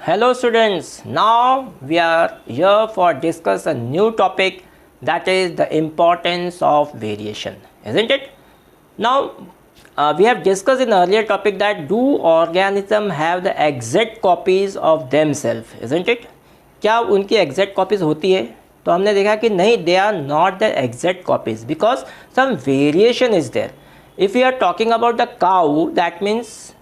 Hello students, now we are here for discuss a new topic, that is the importance of variation, isn't it? Now we have discussed in earlier topic that do organism have the exact copies of themselves, isn't it? क्या उनकी exact copies होती है? तो हमने देखा कि नहीं, they are not the exact copies because some variation is there. If we are talking about the cow, that means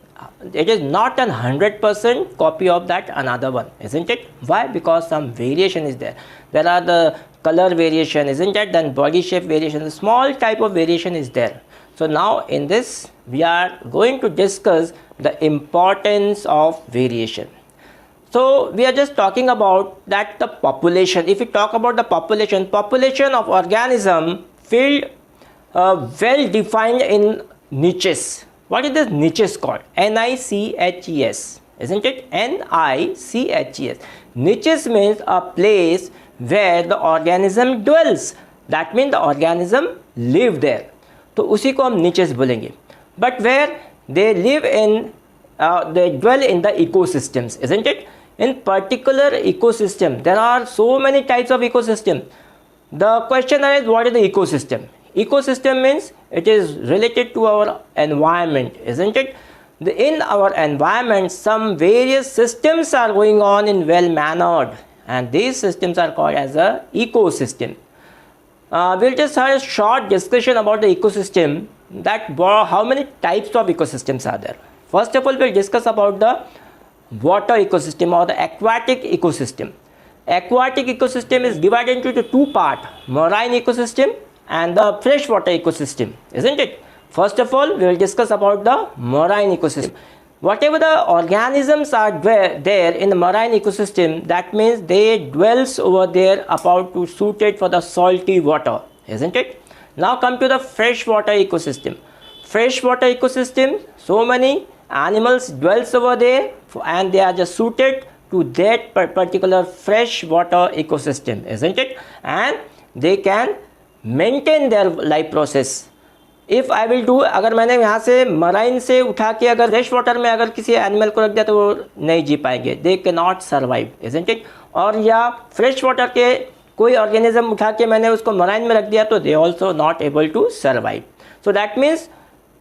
it is not an 100% copy of that another one, isn't it? Why? Because some variation is there. There are the color variation, isn't it? Then body shape variation, the small type of variation is there. So now in this we are going to discuss the importance of variation. So we are just talking about that the population. If we talk about the population of organism filled well defined in niches. What is this niches called? Niches, isn't it? Niches. Niches means a place where the organism dwells. That means the organism live there. तो उसी को हम niches बोलेंगे. But where they live in, they dwell in the ecosystems, isn't it? In particular ecosystem, there are so many types of ecosystem. The question is, what is the ecosystem? Ecosystem means it is related to our environment, isn't it? In our environment, some various systems are going on in well mannered, and these systems are called as a ecosystem. We'll just have a short discussion about the ecosystem, that how many types of ecosystems are there. First of all, we'll discuss about the water ecosystem or the aquatic ecosystem. Aquatic ecosystem is divided into two parts, marine ecosystem and the freshwater ecosystem, isn't it? First of all, we will discuss about the marine ecosystem. Whatever the organisms are there in the marine ecosystem, that means they dwells over there about to suited for the salty water, isn't it? Now come to the freshwater ecosystem. Freshwater ecosystem, so many animals dwells over there and they are just suited to that particular freshwater ecosystem, isn't it? And they can maintain their life process. If I will do, अगर मैंने यहाँ से marine से उठा के अगर fresh water में अगर किसी एनिमल को रख दिया तो वो नहीं जी पाएंगे, they can not survive, isn't it? और या फ्रेश वाटर के कोई ऑर्गेनिज्म उठा के मैंने उसको मराइन में रख दिया तो they also not able to survive. So that means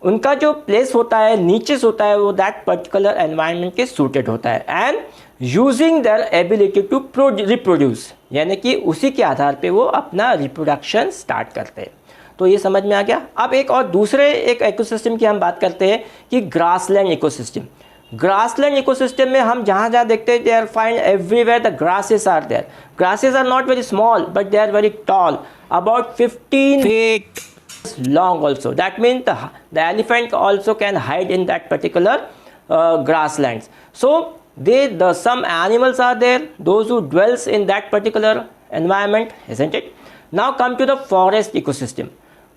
उनका जो प्लेस होता है, नीचेस होता है, वो दैट पर्टिकुलर एनवायरनमेंट के सूटेड होता है and using their ability to reproduce, यानी कि उसी के आधार पे वो अपना रिप्रोडक्शन स्टार्ट करते हैं. तो ये समझ में आ गया. अब एक और दूसरे एक इकोसिस्टम की हम बात करते हैं कि ग्रासलैंड इकोसिस्टम. ग्रासलैंड इकोसिस्टम में हम जहाँ जहाँ देखते हैं, they are find everywhere the grasses are there. Grasses are not very small but they are very tall, about 15 feet long also. That means the elephant also can hide in that particular grasslands. So some animals are there, those who dwells in that particular environment, isn't it? Now come to the forest ecosystem.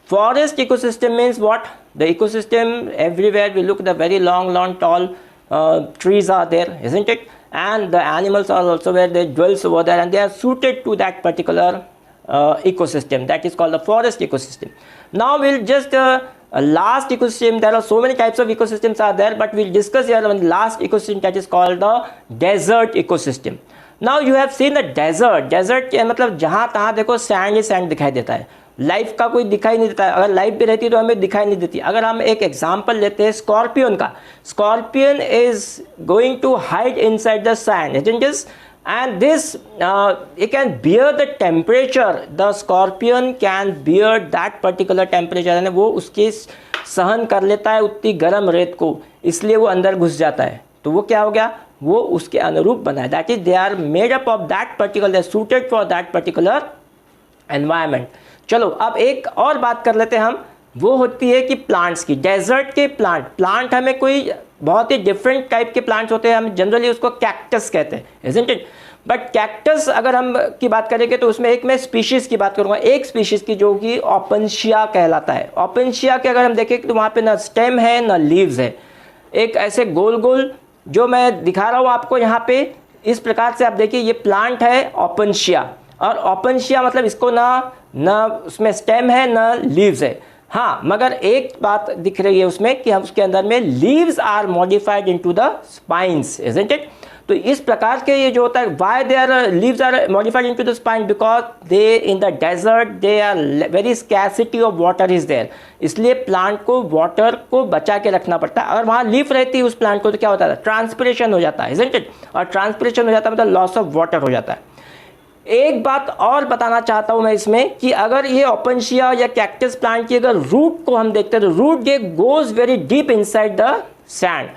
Forest ecosystem means what? The ecosystem everywhere we look, the very long tall trees are there, isn't it? And the animals are also where they dwells over there and they are suited to that particular ecosystem, that is called the forest ecosystem. Now we'll just last ecosystem, there are so many types of ecosystems are there, but we'll discuss here one last ecosystem, that is called the desert ecosystem. Now you have seen the desert के मतलब जहाँ तहाँ देखो sand ही sand दिखाई देता है, life का कोई दिखाई नहीं देता है. अगर लाइफ भी रहती है तो हमें दिखाई नहीं देती. अगर हम एक एग्जांपल लेते हैं स्कॉर्पियन का, scorpion is going to hide inside the sand, isn't it? And this it can bear the temperature. The scorpion can bear that particular temperature, यानी वो उसके सहन कर लेता है उतनी गर्म रेत को, इसलिए वो अंदर घुस जाता है. तो वो क्या हो गया, वो उसके अनुरूप बना है. That is they are made up of that particular, they suited for that particular environment. चलो अब एक और बात कर लेते हैं हम, वो होती है कि प्लांट्स की. डेजर्ट के प्लांट हमें कोई बहुत ही डिफरेंट टाइप के प्लांट्स होते हैं, हम जनरली उसको कैक्टस कहते हैं, isn't it? बट कैक्टस अगर हम की बात करेंगे तो उसमें एक मैं स्पीशीज़ की बात करूँगा, एक स्पीशीज़ की जो कि ओपेनशिया कहलाता है. ओपेनशिया के अगर हम देखें तो वहाँ पे ना स्टेम है ना लीव्स है, एक ऐसे गोल गोल जो मैं दिखा रहा हूँ आपको यहाँ पे, इस प्रकार से आप देखिए ये प्लांट है ओपेनशिया. और ओपेनशिया मतलब इसको ना उसमें स्टेम है ना लीव्स है. हाँ, मगर एक बात दिख रही है उसमें कि हम उसके अंदर में leaves are modified into the spines, isn't it? तो इस प्रकार के ये जो होता है, why they are leaves are modified into the spine, because they in the desert they are very scarcity of water is there, इसलिए प्लांट को वाटर को बचा के रखना पड़ता है। अगर वहाँ लीफ रहती है उस प्लांट को तो क्या होता है, ट्रांसपिरेशन हो जाता है, इजंट इट, और ट्रांसपिरेशन हो जाता है मतलब लॉस ऑफ वाटर हो जाता है। एक बात और बताना चाहता हूँ मैं इसमें कि अगर ये ओपनशिया या कैक्टस प्लांट की अगर रूट को हम देखते हैं तो root they goes very deep inside the sand.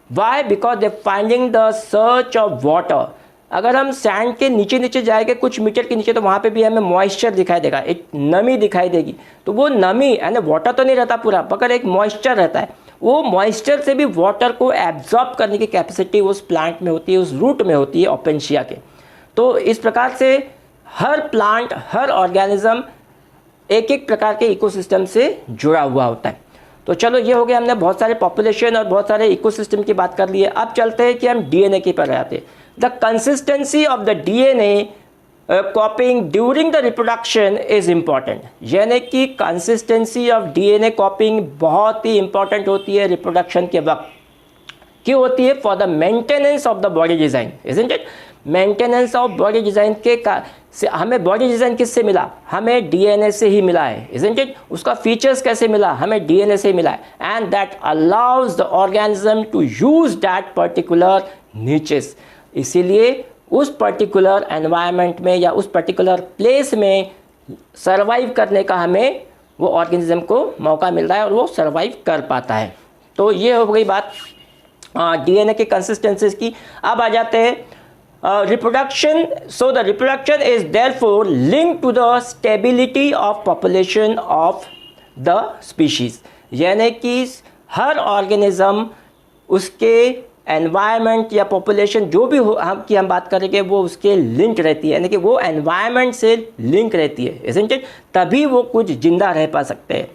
Why? Because they finding the search of water. अगर हम सैंड के नीचे नीचे जाएंगे कुछ मीटर के नीचे तो वहाँ पे भी हमें मॉइस्चर दिखाई देगा, एक नमी दिखाई देगी। तो वो नमी यानी वाटर तो नहीं रहता पूरा, मगर एक मॉइस्चर रहता है, वो मॉइस्चर से भी वाटर को एब्जॉर्ब करने की कैपेसिटी उस प्लांट में होती है, उस रूट में होती है ओपनशिया के। तो इस प्रकार से हर प्लांट, हर ऑर्गेनिज्म एक एक प्रकार के इकोसिस्टम से जुड़ा हुआ होता है। तो चलो ये हो गया, हमने बहुत सारे पॉपुलेशन और बहुत सारे इकोसिस्टम की बात कर ली है। अब चलते हैं कि हम डीएनए के पर आते हैं। The consistency of the DNA कॉपिंग during the reproduction is important, यानी कि कंसिस्टेंसी ऑफ डीएनए कॉपिंग बहुत ही इंपॉर्टेंट होती है रिप्रोडक्शन के वक्त। क्यों होती है? For the maintenance of the body design, isn't it. Maintenance of body design के से हमें बॉडी डिज़ाइन किससे मिला? हमें डीएनए से ही मिला है, इजंट इट। उसका फीचर्स कैसे मिला? हमें डीएनए से ही मिला है। And that allows the organism to use that particular niches, इसीलिए उस पर्टिकुलर एनवायरनमेंट में या उस पर्टिकुलर प्लेस में सर्वाइव करने का हमें वो ऑर्गेनिज्म को मौका मिल रहा है और वो सर्वाइव कर पाता है। तो ये हो गई बात डीएनए के कंसिस्टेंसीज की। अब आ जाते हैं reproduction. So the reproduction is therefore linked to the stability of population of the species, यानी कि हर ऑर्गेनिज्म उसके एनवायरनमेंट या पॉपुलेशन जो भी हम बात करेंगे वो उसके लिंक रहती है, यानी कि वो एनवायरनमेंट से लिंक रहती है, isn't it? तभी वो कुछ जिंदा रह पा सकते हैं।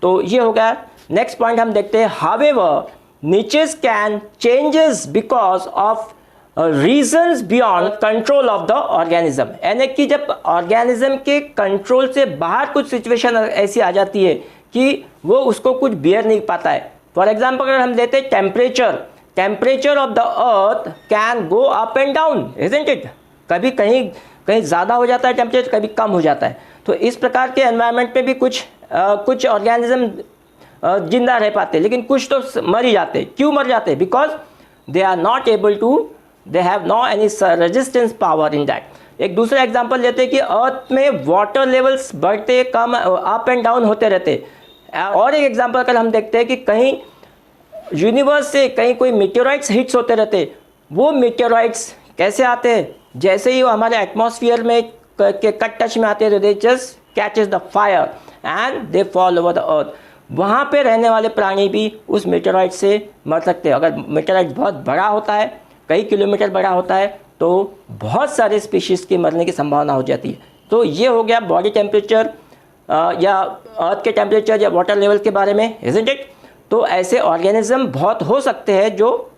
तो ये हो गया। नेक्स्ट पॉइंट हम देखते हैं, however niches can changes because of reasons beyond control of the organism, यानी कि जब ऑर्गेनिज्म के कंट्रोल से बाहर कुछ सिचुएशन ऐसी आ जाती है कि वो उसको कुछ बियर नहीं पाता है। फॉर एग्जाम्पल अगर हम लेते हैं temperature of the earth can go up and down, isn't it. कभी कहीं ज़्यादा हो जाता है टेम्परेचर, कभी कम हो जाता है। तो इस प्रकार के एनवायरनमेंट में भी कुछ ऑर्गेनिज्म जिंदा रह पाते, लेकिन कुछ तो मर ही जाते। क्यों मर जाते? Because they are not able to, they have no any resistance power in that. एक दूसरा एग्जांपल लेते हैं कि अर्थ में वाटर लेवल्स बढ़ते कम अप एंड डाउन होते रहते। और एक एग्जांपल अगर हम देखते हैं कि कहीं यूनिवर्स से कहीं कोई मीटेओराइट्स हिट्स होते रहते। वो मीटेओराइट्स कैसे आते हैं? जैसे ही वो हमारे एटमॉस्फेयर में के कट टच में आते हैं, they just catches the fire and they fall over the earth. वहाँ पे रहने वाले प्राणी भी उस मीटेओराइट से मर सकते हैं। अगर मीटेओराइट बहुत बड़ा होता है, कई किलोमीटर बड़ा होता है, तो बहुत सारे स्पीशीज़ के मरने की संभावना हो जाती है। तो ये हो गया बॉडी टेम्परेचर या अर्थ के टेम्परेचर या वाटर लेवल के बारे में, इजंट इट। तो ऐसे ऑर्गेनिज्म बहुत हो सकते हैं जो,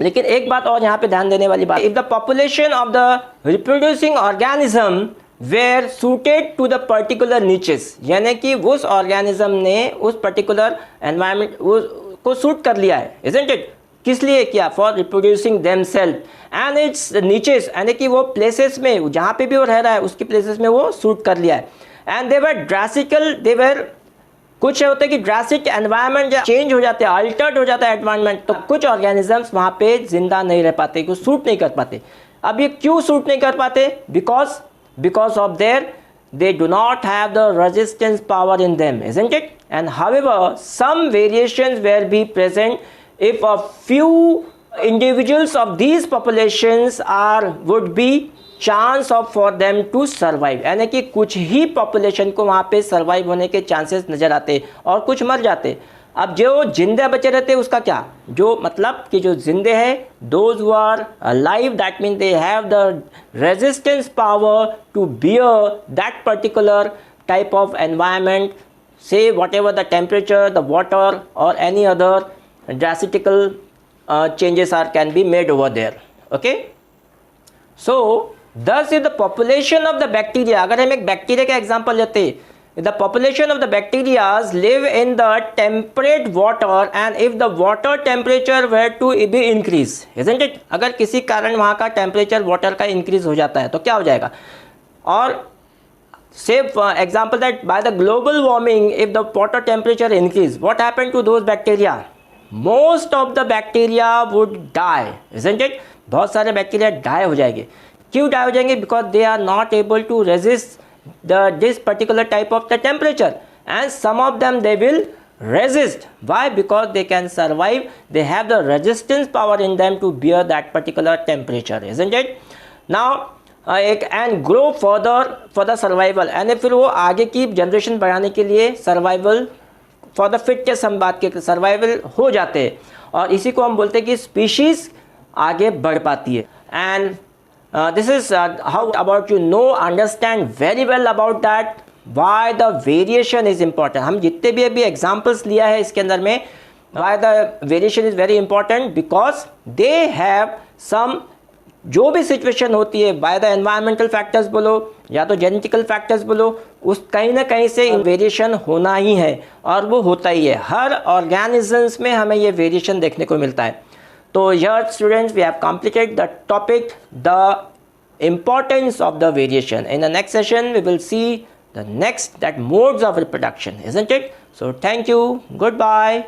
लेकिन एक बात और यहाँ पे ध्यान देने वाली बात, if the population of the reproducing organism were suited to the particular niches, यानी कि उस ऑर्गेनिज्म ने उस पर्टिकुलर एनवायरनमेंट को सूट कर लिया है, इजंट इट। किस लिए किया? For reproducing them self and it's niches, यानी कि वो प्लेसेस में जहाँ पे भी वो रह रहा है उसकी प्लेसेस में वो सूट कर लिया है। एंड दे वर ड्रास्टिकल, दे वर, कुछ होते कि ड्रास्टिक एनवायरनमेंट चेंज हो जाते हैं, अल्टर्ड हो जाता है एनवायरनमेंट, तो कुछ ऑर्गेनिजम्स वहाँ पे जिंदा नहीं रह पाते, कुछ सूट नहीं कर पाते। अब ये क्यों सूट नहीं कर पाते? Because of their they do not have the resistance power in them, isn't it? And however, some variations will be present if a few individuals of these populations would be chance of for them to survive, यानी कि कुछ ही population को वहाँ पे survive होने के chances नज़र आते और कुछ मर जाते। अब जो जिंदे बचे रहते उसका क्या? जो मतलब कि जो जिंदे हैं, those who are alive, that means they have the resistance power to bear that particular type of environment, say whatever the temperature, the water or any other drastical changes can be made over there. Okay, so thus is the population of the bacteria. अगर हम एक bacteria का example लेते, the population of the bacteria live in the temperate water and if the water temperature were to be increase, isn't it? अगर किसी कारण वहाँ का टेम्परेचर वाटर का इंक्रीज हो जाता है तो क्या हो जाएगा? और say for example that by the global warming if the water temperature increase, what happened to those bacteria? Most of the bacteria would die, isn't it? बहुत सारे बैक्टीरिया डाई हो जाएंगे. क्यों डाई हो जाएंगे? Because they are not able to resist this particular type of the temperature, and some of them they will resist. Why? Because they can survive, they have the resistance power in them to bear that particular temperature, isn't it? Now and grow further for the survival, and फिर वो आगे की generation बढ़ाने के लिए survival for the fittest हम बात के सर्वाइवल हो जाते हैं, और इसी को हम बोलते हैं कि स्पीशीज आगे बढ़ पाती है. And this is how about you know understand very well about that why the variation is important. हम जितने भी अभी एग्जाम्पल्स लिया है इसके अंदर में why the variation is very important because they have some जो भी सिचुएशन होती है by the environmental factors बोलो या तो जेनेटिकल फैक्टर्स बोलो, उस कहीं ना कहीं से वेरिएशन होना ही है और वो होता ही है. हर ऑर्गेनिजम्स में हमें ये वेरिएशन देखने को मिलता है. So here students we have completed the topic, the importance of the variation. In the next session we will see the next that modes of reproduction, isn't it? So thank you, goodbye.